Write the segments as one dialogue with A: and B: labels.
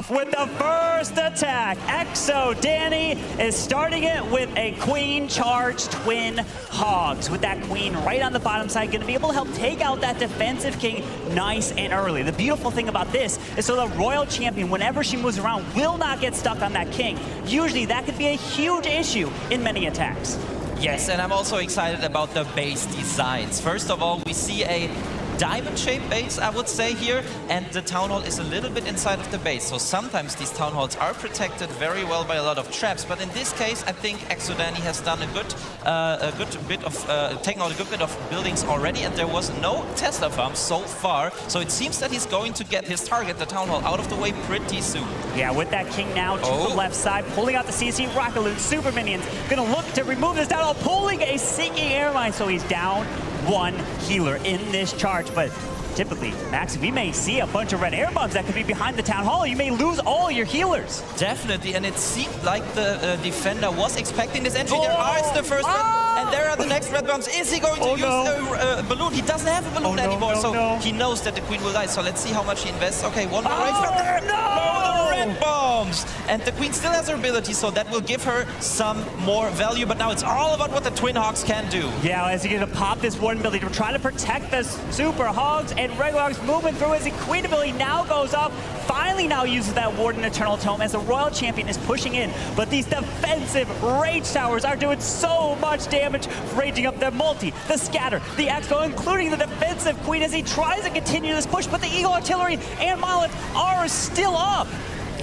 A: off with the first attack. Exod Danny is starting it with a queen charge twin hogs. With that queen right on the bottom side, going to be able to help take out that defensive king nice and early. The beautiful thing about this is so the royal champion, whenever she moves around, will not get stuck on that king. Usually that could be a huge issue in many attacks.
B: Yes, and I'm also excited about the base designs. First of all, we see a diamond-shaped base, I would say here, and the town hall is a little bit inside of the base. So sometimes these town halls are protected very well by a lot of traps, but in this case, I think Exod Danny has done taken out a good bit of buildings already, and there was no Tesla farm so far. So it seems that he's going to get his target, the town hall, out of the way pretty soon.
A: Yeah, with that king now to the left side, pulling out the CC rocket loot, super minions, gonna look to remove this down hall, pulling a sinking airline, so he's down one healer in this charge. But typically, Max, we may see a bunch of red air bombs that could be behind the town hall. You may lose all your healers.
B: Definitely, and it seemed like the defender was expecting this entry. There are the first red, and there are the next red bombs. Is he going to use a balloon? He doesn't have a balloon anymore, so he knows that the queen will die. So let's see how much he invests. Okay, one more race from there. No, the red bombs! And the queen still has her ability, so that will give her some more value. But now it's all about what the twin hogs can do.
A: Yeah, as he's going to pop this one ability to try to protect the super hogs, and regular hogs moving through as the queen ability now goes up. Finally now uses that Warden Eternal Tome as the royal champion is pushing in. But these defensive rage towers are doing so much damage, raging up their multi, the scatter, the expo, including the defensive queen as he tries to continue this push. But the Eagle Artillery and Monolith are still up.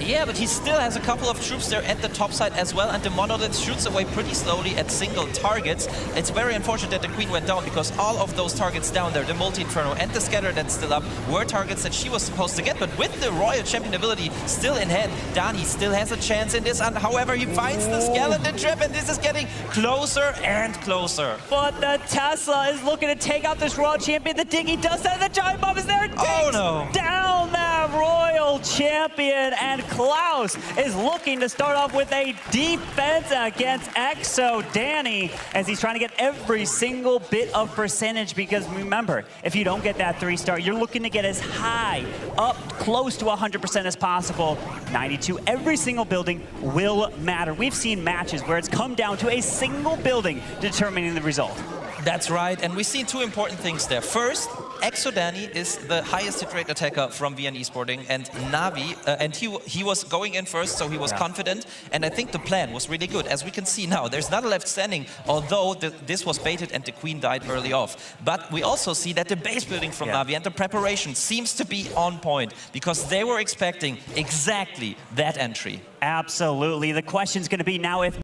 B: Yeah, but he still has a couple of troops there at the top side as well, and the Monolith shoots away pretty slowly at single targets. It's very unfortunate that the queen went down, because all of those targets down there, the multi-inferno and the scatter that's still up, were targets that she was supposed to get. But with the royal champion ability still in hand, Danny still has a chance in this, and however he finds the skeleton trap, and this is getting closer and closer.
A: But the Tesla is looking to take out this royal champion. The Diggy does that, the giant bomb is there, and takes down that royal champion, and Clouse is looking to start off with a defense against Exod Danny as he's trying to get every single bit of percentage, because remember, if you don't get that 3-star, you're looking to get as high, up close to 100% as possible. 92, every single building will matter. We've seen matches where it's come down to a single building determining the result.
B: That's right, and we see two important things there. First, Exod Danny is the highest hit rate attacker from VN Esporting, and NAVI, and he was going in first, so he was confident, and I think the plan was really good. As we can see now, there's not a left standing, although this was baited and the queen died early off. But we also see that the base building from NAVI and the preparation seems to be on point, because they were expecting exactly that entry.
A: Absolutely. The question's going to be now if...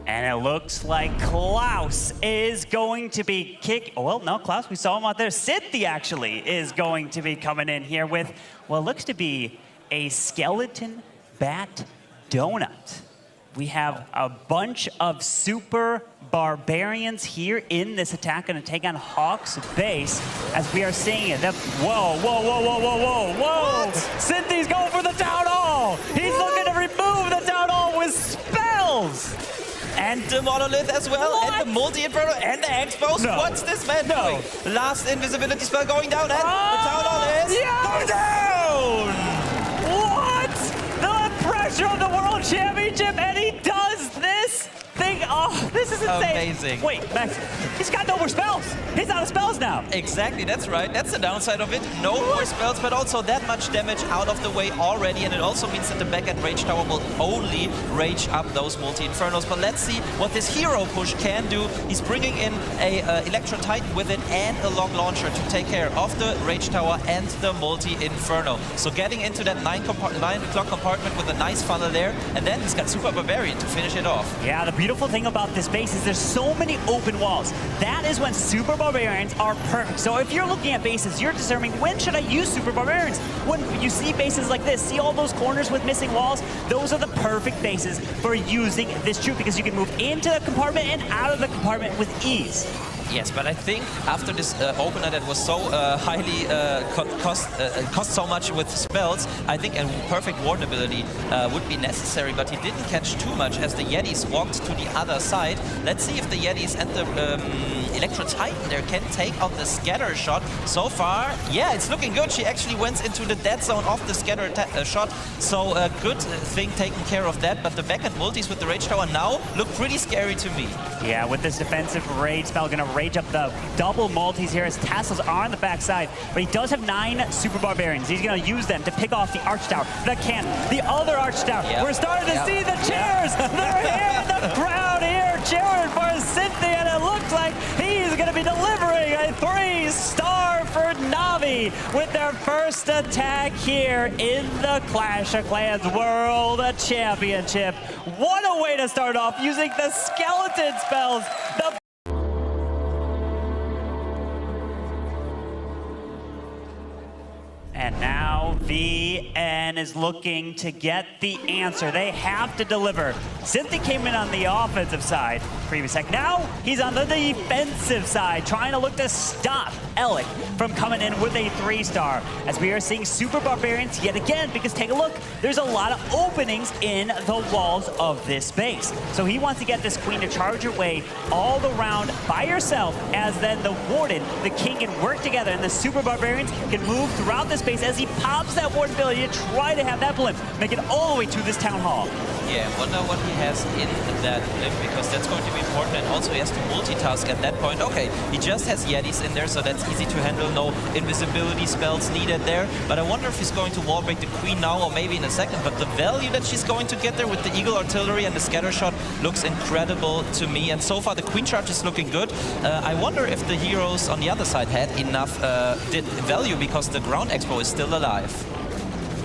A: And it looks like Clouse is going to be well, no, Clouse, we saw him out there. Cynthia actually is going to be coming in here with what looks to be a skeleton bat donut. We have a bunch of super barbarians here in this attack, going to take on Hawk's base as we are seeing it. Whoa, whoa, whoa, whoa, whoa, whoa, whoa! Cynthia's going for the town hall! He's looking to remove the town hall with spells!
B: And the Monolith as well, and the multi-inferno, and the expos. What's this man doing? Last invisibility spell going down, and the town hall is going down!
A: What? The pressure of the World Championship, and he does this thing. Oh, this is insane.
B: Amazing.
A: Wait, Max, he's got no more spells. He's out of spells now.
B: Exactly, that's right. That's the downside of it. No more spells, but also that much damage out of the way already. And it also means that the back-end Rage Tower will only rage up those multi-infernos. But let's see what this hero push can do. He's bringing in a Electron Titan with it and a long launcher to take care of the Rage Tower and the multi-inferno. So getting into that 9 o'clock compartment with a nice funnel there. And then he's got Super Barbarian to finish it off.
A: Yeah, the beautiful thing about this base is there's so many open walls. That is when Super Barbarians are perfect. So if you're looking at bases, you're determining when should I use Super Barbarians. When you see bases like this, see all those corners with missing walls? Those are the perfect bases for using this troop, because you can move into the compartment and out of the compartment with ease.
B: Yes, but I think after this opener that was so highly cost so much with spells, I think a perfect ward ability would be necessary, but he didn't catch too much as the Yetis walked to the other side. Let's see if the Yetis and the Electro Titan there can take out the scatter shot. So far, yeah, it's looking good. She actually went into the dead zone of the scatter shot, so a good thing taking care of that, but the backhand multis with the Rage Tower now look pretty scary to me.
A: Yeah, with this defensive Rage spell, gonna rage up the double multis here as Tassels are on the backside, but he does have 9 Super Barbarians. He's gonna use them to pick off the Arch Tower, the cannon, the other Arch Tower. Yep. We're starting to see the cheers. They're here in the crowd here cheering for Cynthia, and it looks like he's gonna be delivering a 3-star for NAVI with their first attack here in the Clash of Clans World Championship. What a way to start off using the skeleton spells. And now VN is looking to get the answer. They have to deliver. Cynthia came in on the offensive side previous sec. Now he's on the defensive side, trying to look to stop Alec from coming in with a 3-star. As we are seeing Super Barbarians yet again, because take a look, there's a lot of openings in the walls of this base. So he wants to get this queen to charge her way all around by herself, as then the Warden, the King, can work together, and the Super Barbarians can move throughout this base as he pops that Warden ability to try to have that blimp make it all the way to this Town Hall.
B: Yeah, wonder what he has in that blimp, because that's going to be important, and also he has to multitask at that point. Okay, he just has Yetis in there, so that's easy to handle. No invisibility spells needed there, but I wonder if he's going to wall break the Queen now or maybe in a second, but the value that she's going to get there with the Eagle Artillery and the scatter shot looks incredible to me, and so far the Queen charge is looking good. I wonder if the heroes on the other side had enough value, because the ground expo is still alive.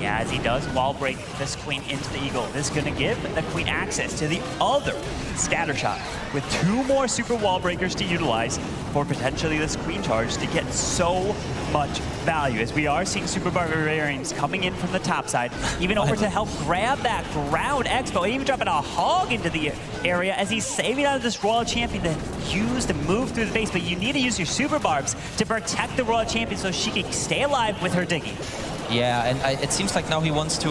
A: Yeah, as he does wall break this Queen into the Eagle. This is going to give the Queen access to the other scatter shot with 2 more super wall breakers to utilize for potentially this Queen charge to get so much value. As we are seeing Super Barbarians coming in from the top side, even over to help grab that ground expo, even dropping a hog into the area as he's saving out of this Royal Champion to use to move through the base. But you need to use your Super Barbs to protect the Royal Champion so she can stay alive with her digging.
B: Yeah, and it seems like now he wants to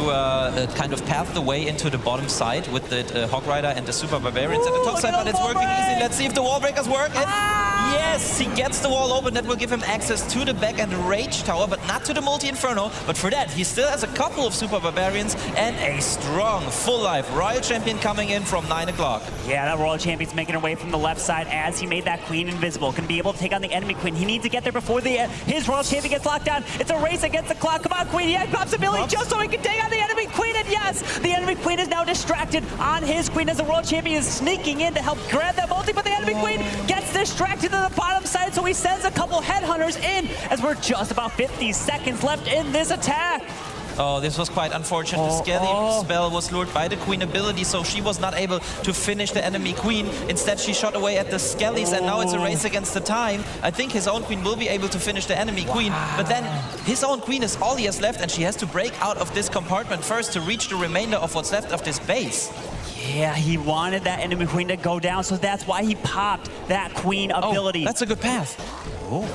B: kind of path the way into the bottom side with the Hog Rider and the Super Barbarians at the top side, but it's working easy. Let's see if the wall breakers work. Yes, he gets the wall open. That will give him access to the back and Rage Tower, but not to the multi-inferno. But for that, he still has a couple of Super Barbarians and a strong, full-life Royal Champion coming in from 9 o'clock.
A: Yeah, that Royal Champion's making her way from the left side as he made that Queen invisible. Can be able to take on the enemy Queen. He needs to get there before his Royal Champion gets locked down. It's a race against the clock. Come on, Queen. Yeah, pops ability just so he can take on the enemy Queen. And yes, the enemy Queen is now distracted on his Queen as the Royal Champion is sneaking in to help grab that multi, but the enemy Queen gets distracted to the bottom side, so he sends a couple headhunters in as we're just about 50 seconds left in this attack.
B: Oh, this was quite unfortunate. The Skelly spell was lured by the Queen ability, so she was not able to finish the enemy Queen. Instead, she shot away at the Skellies, and now it's a race against the time. I think his own Queen will be able to finish the enemy Queen, but then his own Queen is all he has left, and she has to break out of this compartment first to reach the remainder of what's left of this base.
A: Yeah, he wanted that enemy Queen to go down, so that's why he popped that Queen ability.
B: Oh, that's a good path.
A: Oh.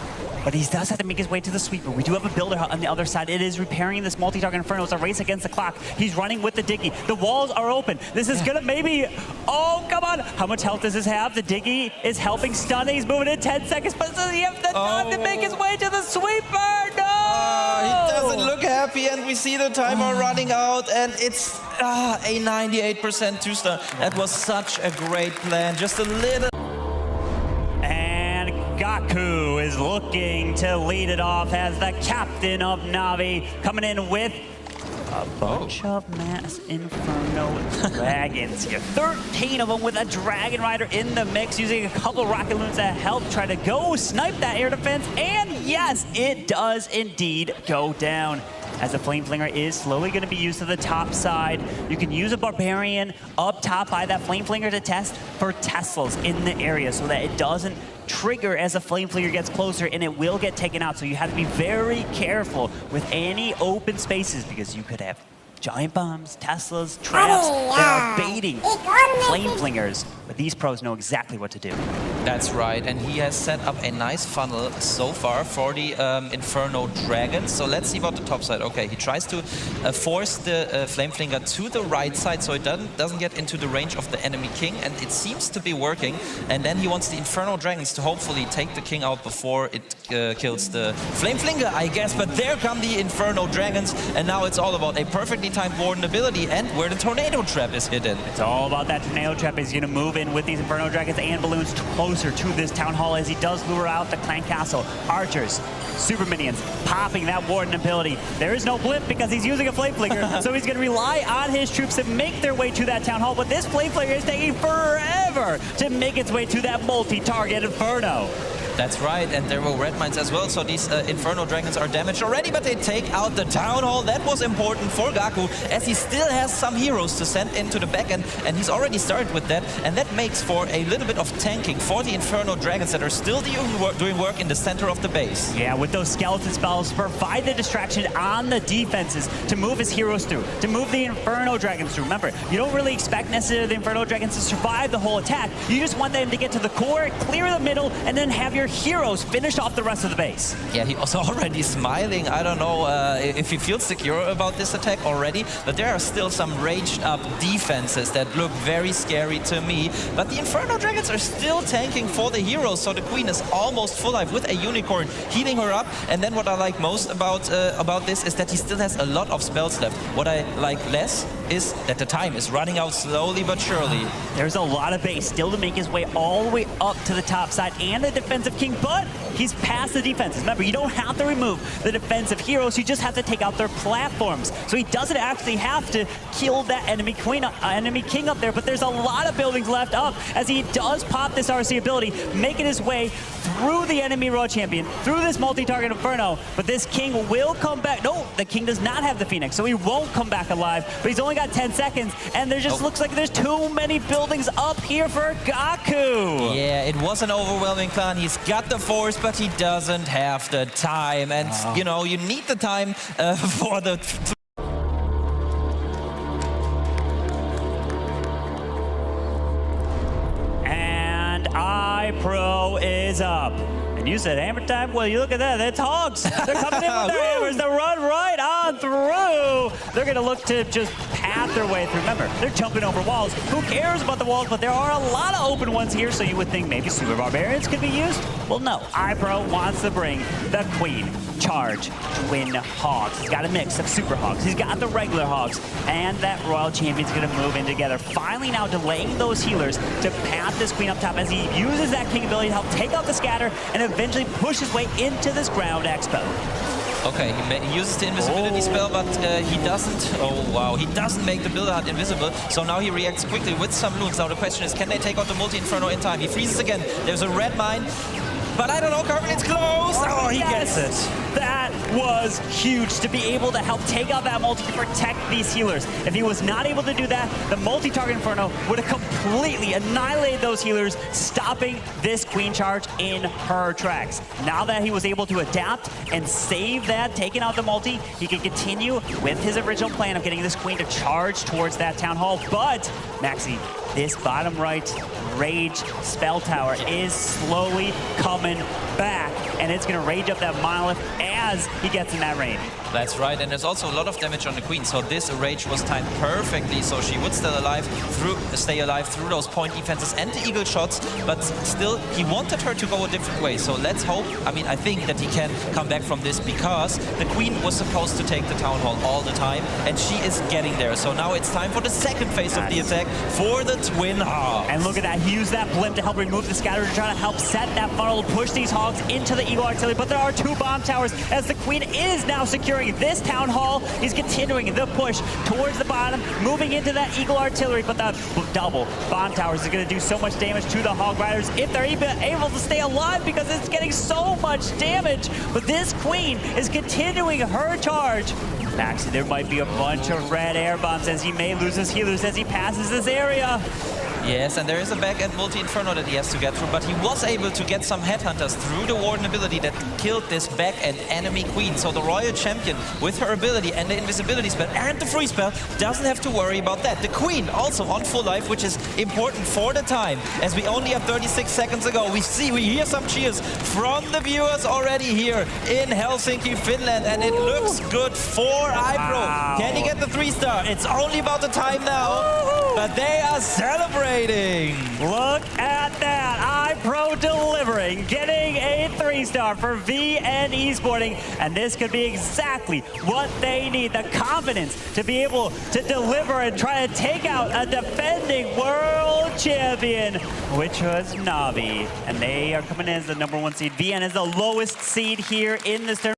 A: But he does have to make his way to the sweeper. We do have a builder on the other side. It is repairing this multi-target inferno. It's a race against the clock. He's running with the Diggy. The walls are open. This is gonna maybe, oh, come on. How much health does this have? The Diggy is helping stun. He's moving in 10 seconds, but he has the time to make his way to the sweeper. No!
B: He doesn't look happy, and we see the timer running out, and it's a 98% 2-star. That was such a great plan. Just a little.
A: Gaku is looking to lead it off as the captain of NAVI, coming in with a bunch of mass inferno dragons here. 13 of them with a dragon rider in the mix, using a couple rocket loons to help try to go snipe that air defense. And yes, it does indeed go down, as the Flame Flinger is slowly going to be used to the top side. You can use a Barbarian up top by that Flame Flinger to test for Teslas in the area so that it doesn't trigger as the Flame Flinger gets closer, and it will get taken out. So you have to be very careful with any open spaces, because you could have giant bombs, Teslas, traps that are baiting Flame Flingers. But these pros know exactly what to do.
B: That's right, and he has set up a nice funnel so far for the Inferno Dragons. So let's see about the top side. Okay, he tries to force the Flame Flinger to the right side so it doesn't get into the range of the enemy king, and it seems to be working. And then he wants the Inferno Dragons to hopefully take the king out before it kills the Flame Flinger, I guess. But there come the Inferno Dragons, and now it's all about a perfectly timed Warden ability and where the Tornado Trap is hidden.
A: It's all about that Tornado Trap. He's going to move in with these Inferno Dragons and Balloons closer to this Town Hall as he does lure out the Clan Castle. Archers, Super Minions, popping that Warden ability. There is no blip because he's using a Flame Flinger, so he's going to rely on his troops to make their way to that Town Hall, but this Flame Flinger is taking forever to make its way to that multi-target Inferno.
B: That's right, and there were red mines as well, so these Inferno Dragons are damaged already, but they take out the Town Hall. That was important for Gaku, as he still has some heroes to send into the back end, and he's already started with that, and that makes for a little bit of tanking for the Inferno Dragons that are still doing work in the center of the base.
A: Yeah, with those skeleton spells, provide the distraction on the defenses to move his heroes through, to move the Inferno Dragons through. Remember, you don't really expect necessarily the Inferno Dragons to survive the whole attack. You just want them to get to the core, clear the middle, and then have your heroes finish off the rest of the base.
B: Yeah, he also already smiling. I don't know if he feels secure about this attack already, but there are still some raged up defenses that look very scary to me. But the Inferno Dragons are still tanking for the heroes, so the Queen is almost full life with a Unicorn healing her up. And then what I like most about this is that he still has a lot of spells left. What I like less is that the time is running out slowly but surely.
A: There's a lot of base still to make his way all the way up to the top side and the defensive king, but he's past the defenses. Remember, you don't have to remove the defensive heroes, you just have to take out their platforms. So he doesn't actually have to kill that enemy king up there, but there's a lot of buildings left up as he does pop this RC ability, making his way through the enemy Royal Champion, through this multi-target Inferno, but this king will come back. No, the king does not have the Phoenix, so he won't come back alive, but he's only got 10 seconds, and there just looks like there's too many buildings up here for Gaku.
B: Yeah, it was an overwhelming plan. He's got the force, but he doesn't have the time, and you know, you need the time for the...
A: And iPro is up. And you said hammer time? Well, you look at that, that's hogs. They're coming in with their hammers to run right on through. They're going to look to just path their way through. Remember, they're jumping over walls. Who cares about the walls? But there are a lot of open ones here, so you would think maybe Super Barbarians could be used. Well, no. iPro wants to bring the Queen Charge Twin Hogs. He's got a mix of Super Hogs. He's got the regular Hogs. And that Royal Champion's going to move in together. Finally now delaying those healers to path this Queen up top as he uses that King ability to help take out the scatter and eventually push his way into this ground expo.
B: Okay, he uses the invisibility spell, but he doesn't... Oh, wow. He doesn't make the Builder invisible, so now he reacts quickly with some loons. Now the question is, can they take out the multi-inferno in time? He freezes again. There's a red mine, but I don't know, Carmen, it's close!
A: Oh, he gets it. That was huge to be able to help take out that multi to protect these healers. If he was not able to do that, the multi-target Inferno would have completely annihilated those healers, stopping this Queen Charge in her tracks. Now that he was able to adapt and save that, taking out the multi, he can continue with his original plan of getting this Queen to charge towards that Town Hall. But, Maxi, this bottom right Rage spell tower is slowly coming back, and it's going to rage up that monolith as he gets in that range.
B: That's right, and there's also a lot of damage on the Queen, so this rage was timed perfectly, so she would stay alive through those point defenses and the eagle shots, but still, he wanted her to go a different way, so let's hope, I think that he can come back from this, because the Queen was supposed to take the Town Hall all the time, and she is getting there, so now it's time for the second phase of the attack for the Twin Hogs.
A: And look at that, he used that blimp to help remove the scatter to try to help set that funnel to push these Hogs into the Eagle Artillery, but there are two bomb towers as the Queen is now securing this Town Hall. He's continuing the push towards the bottom, moving into that Eagle Artillery, but the double bomb towers is going to do so much damage to the Hog Riders if they're even able to stay alive, because it's getting so much damage. But this Queen is continuing her charge. Maxi, there might be a bunch of red air bombs as he may lose his healers as he passes this area.
B: Yes, and there is a back-end multi-inferno that he has to get through, but he was able to get some headhunters through the Warden ability that killed this back-end enemy queen. So the Royal Champion, with her ability and the invisibility spell and the free spell, doesn't have to worry about that. The queen also on full life, which is important for the time, as we only have 36 seconds ago. We hear some cheers from the viewers already here in Helsinki, Finland, and it looks good for iPro.
A: Wow.
B: Can he get the 3-star? It's only about the time now, but they are celebrating.
A: Look at that. iPro delivering, getting a 3-star for VN Esporting. And this could be exactly what they need. The confidence to be able to deliver and try to take out a defending world champion, which was NAVI. And they are coming in as the #1 seed. VN is the lowest seed here in this tournament.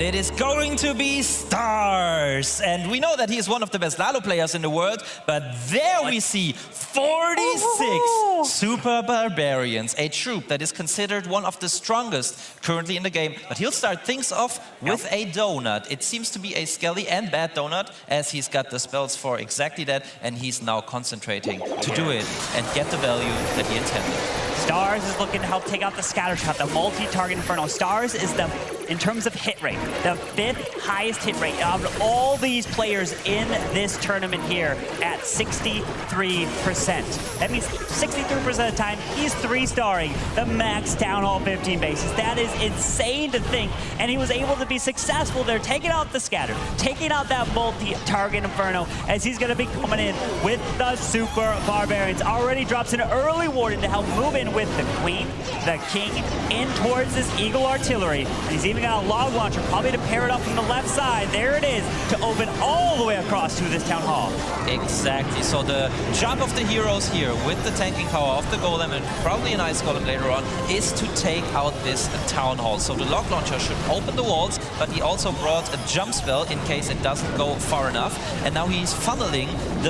B: It is going to be Stars. And we know that he is one of the best Lalo players in the world, but there we see 46 Super Barbarians, a troop that is considered one of the strongest currently in the game. But he'll start things off with a donut. It seems to be a skelly and bad donut, as he's got the spells for exactly that, and he's now concentrating to do it and get the value that he intended.
A: Stars is looking to help take out the scatter shot, the multi-target inferno. Stars is the, in terms of hit rate, the 5th highest hit rate of all these players in this tournament here at 63%. That means 63% of the time he's 3-starring the max Town Hall 15 bases. That is insane to think, and he was able to be successful there, taking out the scatter, taking out that multi-target inferno, as he's going to be coming in with the Super Barbarians. Already drops an early warden to help move in with the Queen, the King, in towards this Eagle Artillery. And he's even got a log launcher, probably to pair it up from the left side. There it is, to open all the way across to this Town Hall.
B: Exactly, so the job of the heroes here with the tanking power of the Golem and probably an Ice Golem later on is to take out this Town Hall. So the log launcher should open the walls, but he also brought a jump spell in case it doesn't go far enough. And now he's funneling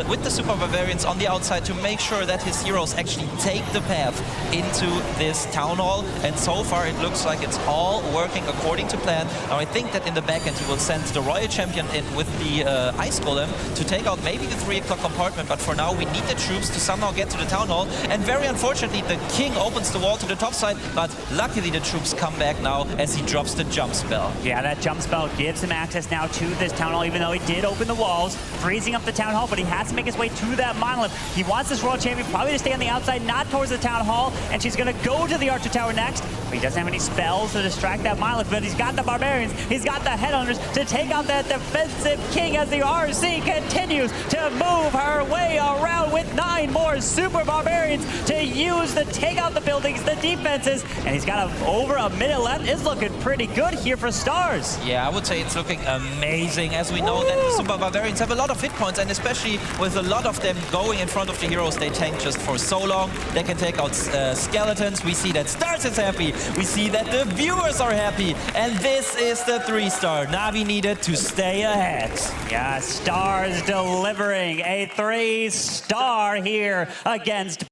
B: with the Super Barbarians on the outside to make sure that his heroes actually take the path into this Town Hall. And so far it looks like it's all working according to plan. Now I think that in the back end he will send the Royal Champion in with the Ice Golem to take out maybe the 3 o'clock compartment, but for now we need the troops to somehow get to the Town Hall. And very unfortunately the King opens the wall to the top side, but luckily the troops come back now as he drops the jump spell.
A: Yeah, that jump spell gives him access now to this Town Hall, even though he did open the walls, freezing up the Town Hall, but he has to make his way to that monolith. He wants this Royal Champion probably to stay on the outside, not towards the Town Hall, and she's going to go to the Archer Tower next. But he doesn't have any spells to distract that monolith, but he's got the Barbarians, he's got the Headhunters to take out that defensive King as the RC continues to move her way around with 9 more Super Barbarians to use to take out the buildings, the defenses, and he's got over a minute left. It's looking pretty good here for Stars.
B: Yeah, I would say it's looking amazing, as we know that the Super Barbarians have a lot of hit points, and especially with a lot of them going in front of the heroes, they tank just for so long. They can take out skeletons. We see that Stars is happy. We see that the viewers are happy. And this is the 3-star NAVI needed to stay ahead.
A: Yeah, Stars delivering a 3-star here against.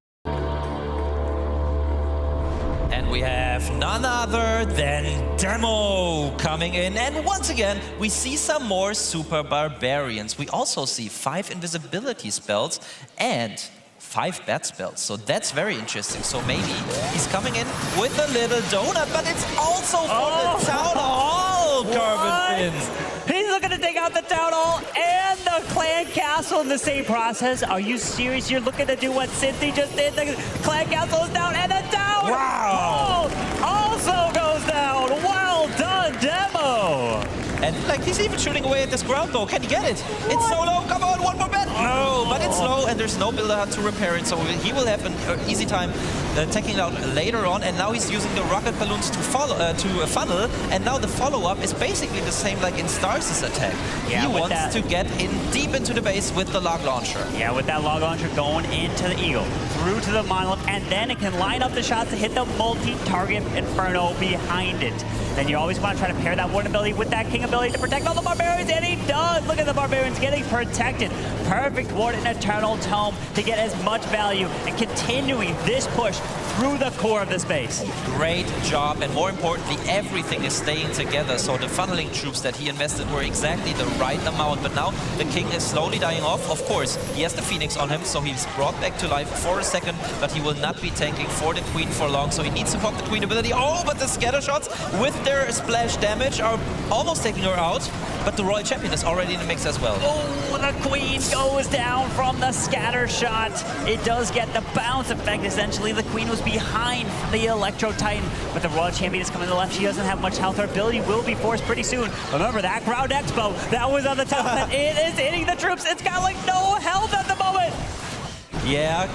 B: And we have none other than Demo coming in. And once again, we see some more Super Barbarians. We also see 5 invisibility spells and 5 bat spells. So that's very interesting. So maybe he's coming in with a little donut, but it's also for the Town Hall Carbon Fins.
A: He's looking to take out the Town Hall and the Clan Castle in the same process. Are you serious? You're looking to do what Cynthia just did? The Clan Castle is down and the Town Hall also goes down. Well done, Demo.
B: And like he's even shooting away at this ground though. Can he get it? It's so low. Come on, one more bet. No, but it's low and there's no builder to repair it. So he will have an easy time taking it out later on. And now he's using the rocket balloons to funnel. And now the follow-up is basically the same like in Stars' attack.
A: Yeah,
B: he wants to get in deep into the base with the log launcher.
A: Yeah, with that log launcher going into the Eagle. through to the monolith, and then it can line up the shots to hit the multi-target Inferno behind it. Then you always want to try to pair that Warden ability with that King ability to protect all the Barbarians, and he does! Look at the Barbarians getting protected. Perfect Warden Eternal Tome to get as much value and continuing this push through the core of the space.
B: Great job, and more importantly, everything is staying together. So the funneling troops that he invested were exactly the right amount, but now the King is slowly dying off. Of course, he has the Phoenix on him, so he's brought back to life for a second, but he will not be tanking for the Queen for long, so he needs to pop the Queen ability. Oh, but the scatter shots with their splash damage are almost taking her out, but the Royal Champion is already in the mix as well.
A: Oh, the Queen goes down from the scatter shot. It does get the bounce effect. Essentially, the Queen was behind the Electro Titan, but the Royal Champion is coming to the left. She doesn't have much health. Her ability will be forced pretty soon. Remember, that Ground Expo, that was on the top, and it is hitting the troops. It's got like no health at the moment.
B: Yeah,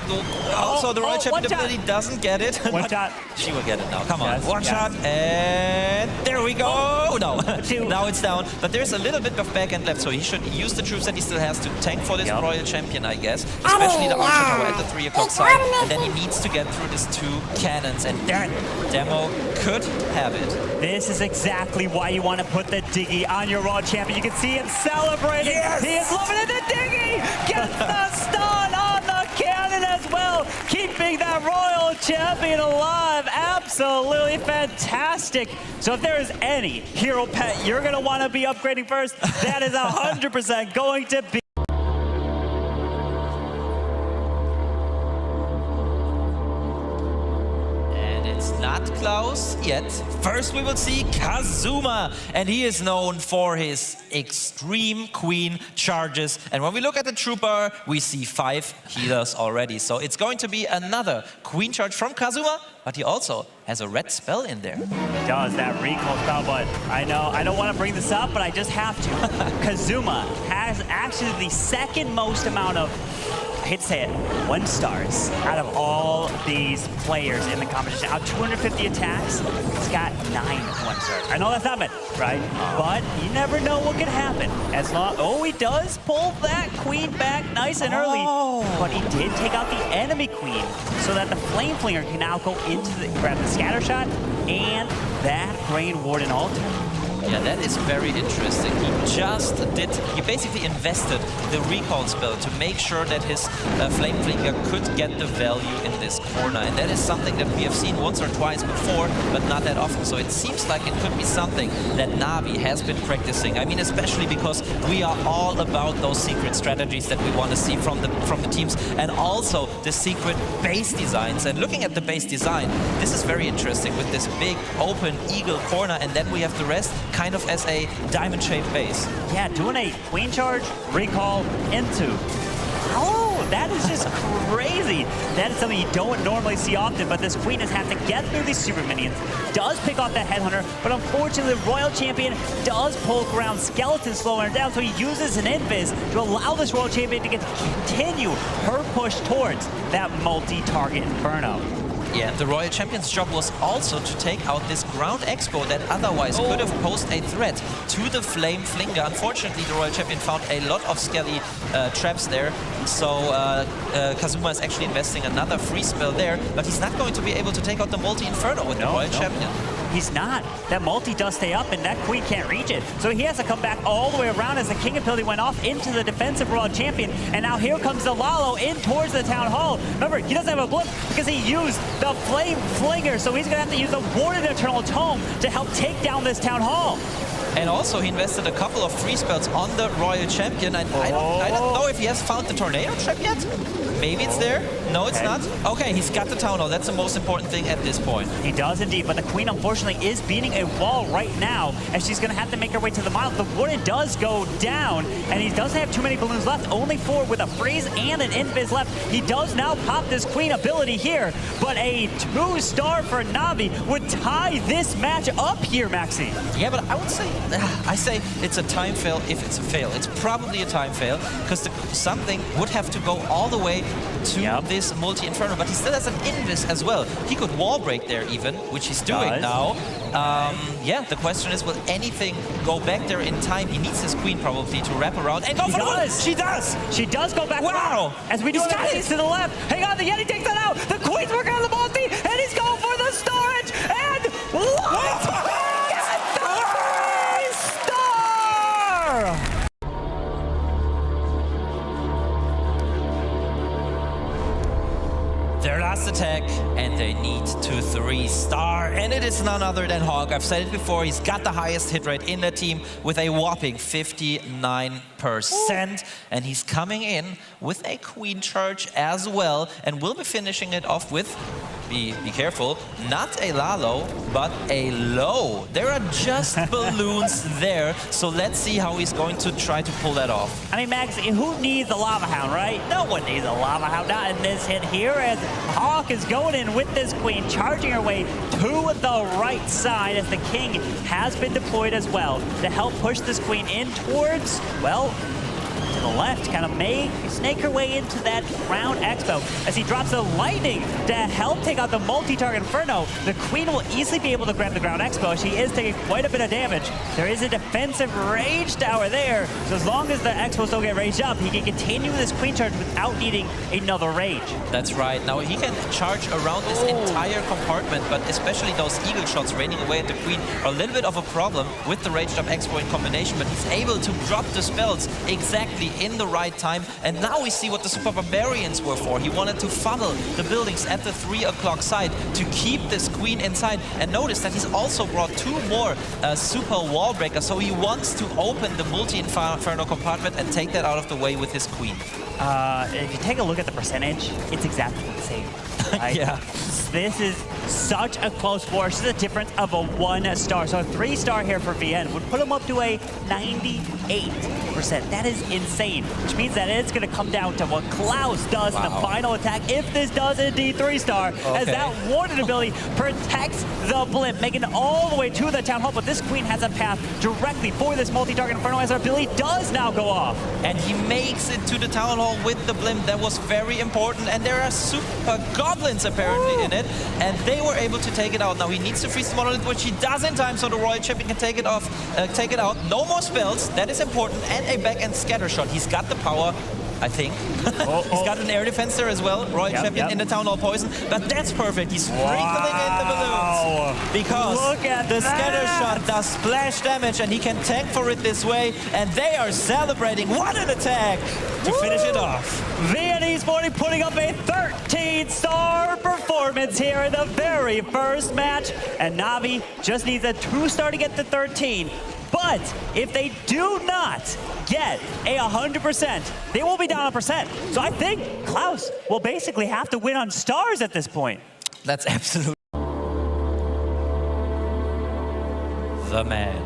B: also the Royal Champion ability doesn't get it.
A: One shot.
B: She will get it now. Come on.
A: Yes,
B: One shot, and there we go. Oh, no. Now it's down. But there's a little bit of back end left, so he should use the troops that he still has to tank for this Royal Champion, I guess. Especially the Archer Tower at the 3 o'clock side. And then he needs to get through these 2 cannons, and then Demo could have it.
A: This is exactly why you want to put the Diggy on your Royal Champion. You can see him celebrating.
B: Yes!
A: He is loving it. The Diggy gets the stun on the cannon as well, keeping that Royal Champion alive. Absolutely fantastic. So if there is any hero pet you're going to want to be upgrading first, that is 100% going to be.
B: Not Clouse yet. First we will see Kazuma, and he is known for his extreme Queen charges. And when we look at the trooper, we see 5 healers already. So it's going to be another Queen charge from Kazuma, but he also has a red spell in there.
A: He does, that recall spell, but I know I don't want to bring this up, but I just have to. Kazuma has actually the second most amount of, I hate to say it, 1 stars out of all these players in the competition. Out 250 attacks, he's got 9 1 stars. I know that's not bad, right? But you never know what could happen. As long, oh, he does pull that Queen back nice and early, but he did take out the enemy Queen, so that the Flame Flinger can now go into the, grab the scatter shot and that Grain Warden altar.
B: Yeah, that is very interesting. He basically invested the recall spell to make sure that his Flame Flinger could get the value in this corner. And that is something that we have seen once or twice before, but not that often. So it seems like it could be something that NAVI has been practicing. I mean, especially because we are all about those secret strategies that we want to see from the teams, and also the secret base designs. And looking at the base design, this is very interesting with this big open eagle corner, and then we have the rest kind of as a diamond-shaped base.
A: Yeah, doing a Queen charge, recall, into. Oh, that is just crazy. That is something you don't normally see often, but this Queen has had to get through these super minions. Does pick off that Headhunter, but unfortunately the Royal Champion does poke around Skeleton, slowing her down, so he uses an Invis to allow this Royal Champion to continue her push towards that multi-target Inferno.
B: Yeah, and the Royal Champion's job was also to take out this Ground Expo that otherwise could have posed a threat to the Flame Flinger. Unfortunately, the Royal Champion found a lot of skelly traps there, so Kazuma is actually investing another free spell there, but he's not going to be able to take out the multi-Inferno with the Royal Champion.
A: He's not. That multi does stay up, and that Queen can't reach it. So he has to come back all the way around as the King ability went off into the defensive Royal Champion. And now here comes the Lalo in towards the Town Hall. Remember, he doesn't have a blip because he used the Flame Flinger, so he's going to have to use the Warden Eternal Tome to help take down this Town Hall.
B: And also he invested a couple of free spells on the Royal Champion. I don't know if he has found the Tornado Trap yet. Maybe it's there. No, it's not. Okay, he's got the Town Hall. That's the most important thing at this point.
A: He does indeed, but the Queen unfortunately is beating a wall right now, as she's going to have to make her way to the mile. The Warden does go down, and he doesn't have too many balloons left. Only 4 with a freeze and an invis left. He does now pop this Queen ability here, but a 2-star for NAVI would tie this match up here, Maxi.
B: Yeah, but I would say I say it's a time fail if it's a fail. It's probably a time fail because something would have to go all the way to this multi-inferno, but he still has an invis as well. He could wall break there even, which he's doing now. Yeah, the question is, will anything go back there in time? He needs his queen probably to wrap around and go for the
A: She does! She does go back.
B: Wow!
A: As we do have these to the left. Hang on, the Yeti takes that out! The queen's working on the multi, and he's going for the storage! And what?
B: Their last attack, and they need to 3-star, and it is none other than Hog. I've said it before, he's got the highest hit rate in the team with a whopping 59%, and he's coming in with a queen charge as well, and will be finishing it off with, be careful, not a Lalo, but a low. There are just balloons there, so let's see how he's going to try to pull that off.
A: I mean, Max, who needs a Lava Hound, right? No one needs a Lava Hound, not in this hit here, as Hawk is going in with this queen, charging her way to the right side as the king has been deployed as well to help push this queen in towards, well, to the left, kind of snake her way into that ground expo as he drops the lightning to help take out the multi-target inferno. The queen will easily be able to grab the ground expo. She is taking quite a bit of damage. There is a defensive rage tower there, so as long as the expos don't get raged up, he can continue this queen charge without needing another rage.
B: That's right. Now he can charge around this entire compartment, but especially those eagle shots raining away at the queen are a little bit of a problem with the raged up expo in combination, but he's able to drop the spells exactly in the right time, and now we see what the Super Barbarians were for. He wanted to funnel the buildings at the 3 o'clock side to keep this queen inside, and notice that he's also brought 2 more super wall breakers, so he wants to open the multi-inferno compartment and take that out of the way with his queen.
A: If you take a look at the percentage, it's exactly the same. Right?
B: Yeah.
A: This is such a close war. This is a difference of a 1-star. So a 3-star here for VN would put him up to a 98%. That is insane, which means that it's going to come down to what Clouse does in the final attack, if this does indeed 3-star, as that warded ability protects the blimp, making it all the way to the town hall. But this queen has a path directly for this multi-target inferno, as our ability does now go off.
B: And he makes it to the town hall with the blimp. That was very important, and there are super goblins apparently in it, and they were able to take it out. Now he needs to freeze the monolith, which he does in time, so the royal champion can take it off, take it out. No more spells, that is important, and a back-end scatter shot. He's got the power, I think. He's got an air defense there as well. Royal champion in the town hall poison, but that's perfect. He's sprinkling in the balloons because the scatter shot does splash damage, and he can tank for it this way, and they are celebrating. What an attack to finish it off.
A: VN Esporting putting up a 13-star performance here in the very first match, and Navi just needs a 2-star to get to 13. But if they do not get a 100%, they will be down a percent. So I think Clouse will basically have to win on stars at this point.
B: That's absolutely the man,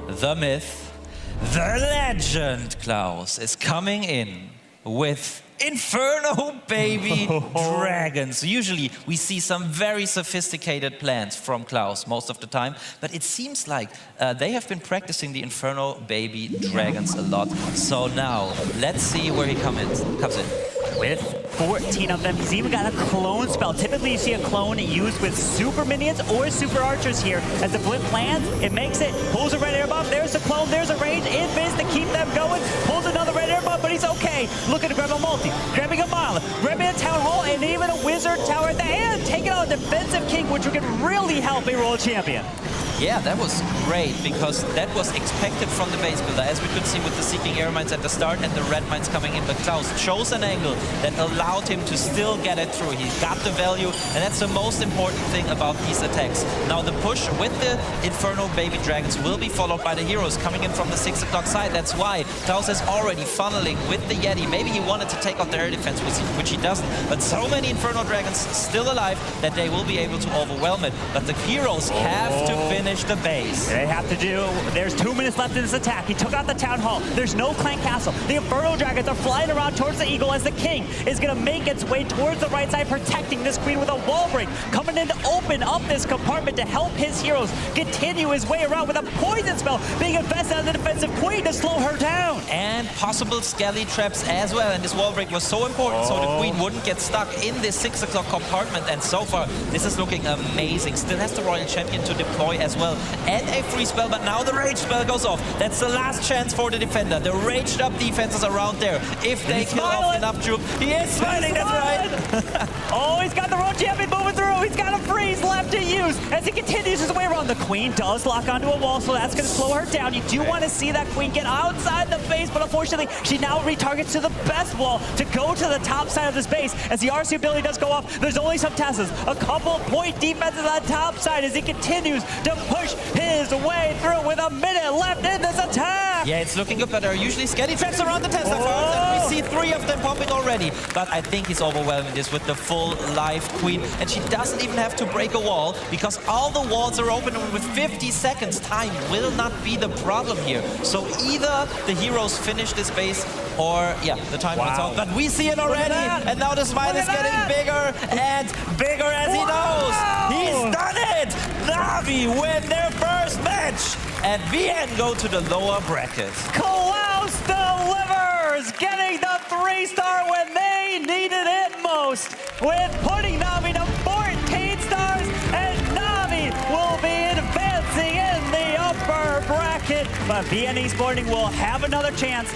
B: the myth, the legend. Clouse is coming in with Inferno baby dragons. Usually we see some very sophisticated plans from Clouse most of the time, but it seems like they have been practicing the Inferno baby dragons a lot. So now let's see where he comes in.
A: With 14 of them, he's even got a clone spell. Typically you see a clone used with super minions or super archers here. As the blimp lands, it makes it, pulls a red air buff, there's the clone, there's a range, invis to keep them going, pulls another red air buff, but he's okay. Looking to grab a multi, grabbing a mile, grabbing a town hall, and even a wizard tower at the end, taking out a defensive king, which can really help a world champion.
B: Yeah, that was great because that was expected from the base builder, as we could see with the Seeking Air Mines at the start and the Red Mines coming in. But Clouse chose an angle that allowed him to still get it through. He got the value, and that's the most important thing about these attacks. Now the push with the Inferno baby dragons will be followed by the heroes coming in from the 6 o'clock side. That's why Clouse is already funneling with the Yeti. Maybe he wanted to take out the air defense, which he doesn't. But so many Inferno dragons still alive that they will be able to overwhelm it. But the heroes have to finish finish the base.
A: They have to do, there's 2 minutes left in this attack. He took out the Town Hall. There's no Clan Castle. The Inferno Dragons are flying around towards the Eagle as the King is going to make its way towards the right side, protecting this Queen with a wall break, coming in to open up this compartment to help his heroes continue his way around with a poison spell being invested on the defensive Queen to slow her down.
B: And possible skelly traps as well. And this wall break was so important so the Queen wouldn't get stuck in this 6 o'clock compartment. And so far, this is looking amazing. Still has the Royal Champion to deploy as well. And a free spell, but now the Rage spell goes off. That's the last chance for the defender. The raged up defenses around there. If they kill off enough troops. He is smiling, that's right.
A: Oh, he's got the Royal Champion moving through. He's got a freeze left to use as he continues his way around. The Queen does lock onto a wall, so that's going to slow her down. You do want to see that Queen get outside the base, but unfortunately, she now retargets to the best wall to go to the top side of this base. As the RC ability does go off, there's only some Teslas. A couple point defenses on top side as he continues to push his way through with a minute left in this attack.
B: Yeah, it's looking good, but there are usually skelly traps around the Tesla farms, and we see 3 of them popping already. But I think he's overwhelming this with the full live Queen, and she doesn't even have to break a wall because all the walls are open, and with 50 seconds, time will not be the problem here. So either the heroes finish this base or, yeah, the time runs out. But we see it already, and now the smile is getting bigger and bigger as he knows. He's done it! NAVI win their first match, and VN go to the lower bracket.
A: Clouse delivers, getting the 3-star when they needed it most, with putting NAVI to 14 stars, and NAVI will be advancing in the upper bracket. But VN Esporting will have another chance.